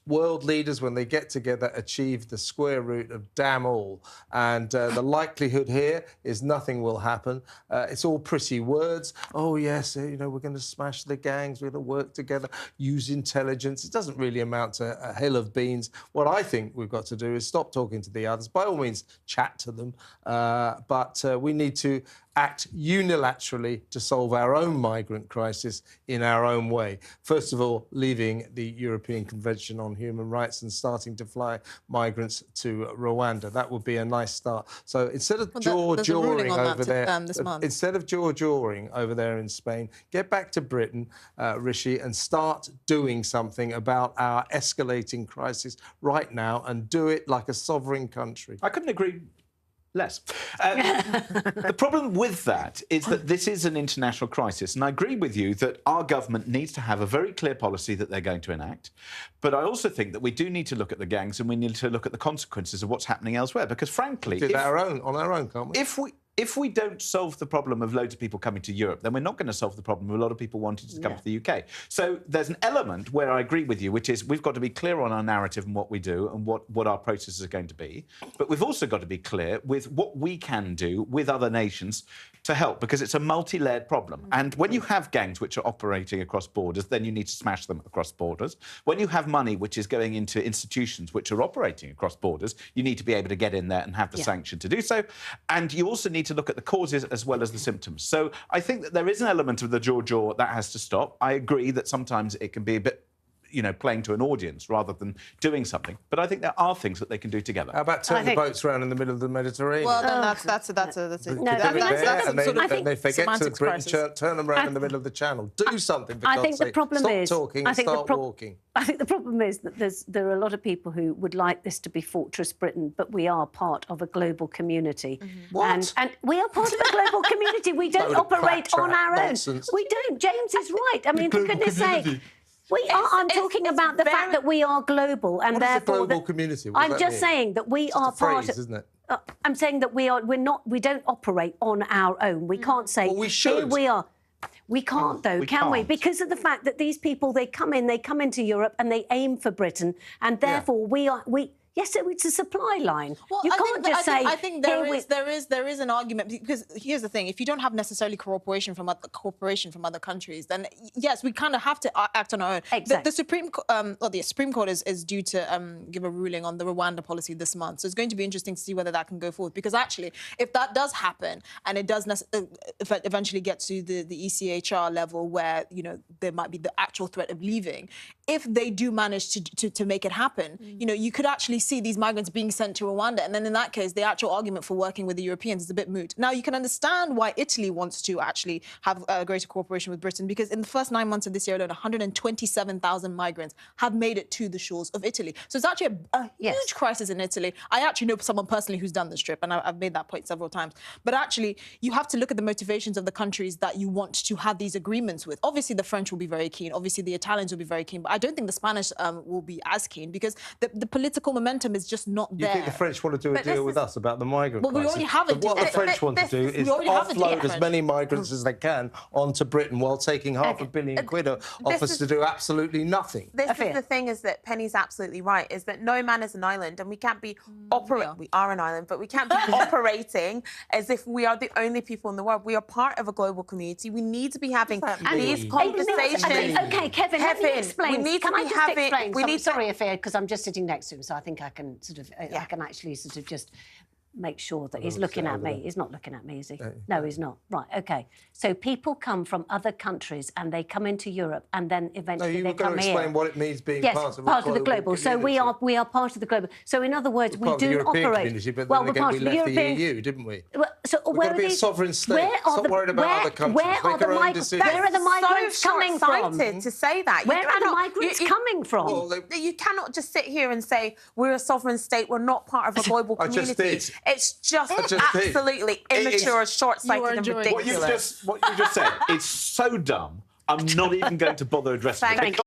world leaders, when they get together, achieve the square root of damn all. And the likelihood here is nothing will happen. It's all pretty words. Oh, yes, you know, we're going to smash the gangs, we're going to work together, use intelligence. It doesn't really amount to a hill of beans. What I think we've got to do is stop talking to the others. By all means, chat to them. But we need to act unilaterally to solve our own migrant crisis in our own way. First of all, leaving the European Convention on Human Rights and starting to fly migrants to Rwanda. That would be a nice start. So instead of jaw-jawing over there, instead of jaw-jawing over there in Spain, get back to Britain, Rishi, and start doing something about our escalating crisis right now, and do it like a sovereign country. I couldn't agree less. The problem with that is that this is an international crisis, and I agree with you that our government needs to have a very clear policy that they're going to enact. But I also think that we do need to look at the gangs, and we need to look at the consequences of what's happening elsewhere. Because frankly, on our own, can't we? If we don't solve the problem of loads of people coming to Europe, then we're not going to solve the problem of a lot of people wanting to come to the UK. So there's an element where I agree with you, which is we've got to be clear on our narrative and what we do and what our processes are going to be. But we've also got to be clear with what we can do with other nations to help, because it's a multi-layered problem. And when you have gangs which are operating across borders, then you need to smash them across borders. When you have money which is going into institutions which are operating across borders, you need to be able to get in there and have the sanction to do so. And you also need to look at the causes as well as the symptoms. So I think that there is an element of the jaw that has to stop. I agree that sometimes it can be a bit, you know, playing to an audience rather than doing something. But I think there are things that they can do together. How about turn the boats around in the middle of the Mediterranean? Well, then that's and if they get to Britain, turn them around in the middle of the Channel. Do something. I think the problem is stop talking and start walking. I think the problem is that there are a lot of people who would like this to be Fortress Britain, but we are part of a global community. What? And we are part of a global community. We don't operate on our own. We don't. James is right. I mean, for goodness sake. I'm talking about the fact that we are global, and therefore global community. I'm just saying that we are part of. Isn't it? I'm saying that we don't operate on our own. We can't say we should. Here we are. We can't, though, can we? Because of the fact that these people, they come into Europe and they aim for Britain, and therefore yes, it's a supply line. Well, I think there is an argument, because here's the thing: if you don't have necessarily cooperation from other countries, then yes, we kind of have to act on our own. Exactly. The Supreme Court is due to give a ruling on the Rwanda policy this month, so it's going to be interesting to see whether that can go forward. Because actually, if that does happen and it does eventually get to the ECHR level, where there might be the actual threat of leaving, if they do manage to make it happen, you could actually see these migrants being sent to Rwanda, and then in that case, the actual argument for working with the Europeans is a bit moot. Now, you can understand why Italy wants to actually have greater cooperation with Britain, because in the first 9 months of this year alone, 127,000 migrants have made it to the shores of Italy. So it's actually a huge crisis in Italy. I actually know someone personally who's done this trip, and I've made that point several times. But actually, you have to look at the motivations of the countries that you want to have these agreements with. Obviously, the French will be very keen. Obviously, the Italians will be very keen. But I don't think the Spanish will be as keen, because the political momentum is just not there. You think the French want to do a deal with us about the migrant crisis? Well, we already have a deal. What the French want to do is offload as many migrants as they can onto Britain while taking £500 million quid off us to do absolutely nothing. This is the thing, is that Penny's absolutely right, is that no man is an island, and we can't be operating... We are an island, but we can't be operating as if we are the only people in the world. We are part of a global community. We need to be having these conversations. OK, Kevin, let me explain. We need Can to I be just having... explain? Sorry, Afia, because I'm just sitting next to him, so I think I can I can actually sort of just make sure that he's looking at me. He's not looking at me, is he? No, he's not. Right, OK. So people come from other countries and they come into Europe, and then eventually they come here. You've got to explain what it means being part of the global. So we are part of the global. So in other words, we do operate. But then again, we left the EU, didn't we? So we've got to be a sovereign state. Stop worrying about other countries. Where are the migrants coming from? To say that. Where are the migrants coming from? You cannot just sit here and say we're a sovereign state, we're not part of a global community. It's just absolutely immature, short-sighted and ridiculous. What you just said is so dumb, I'm not even going to bother addressing it.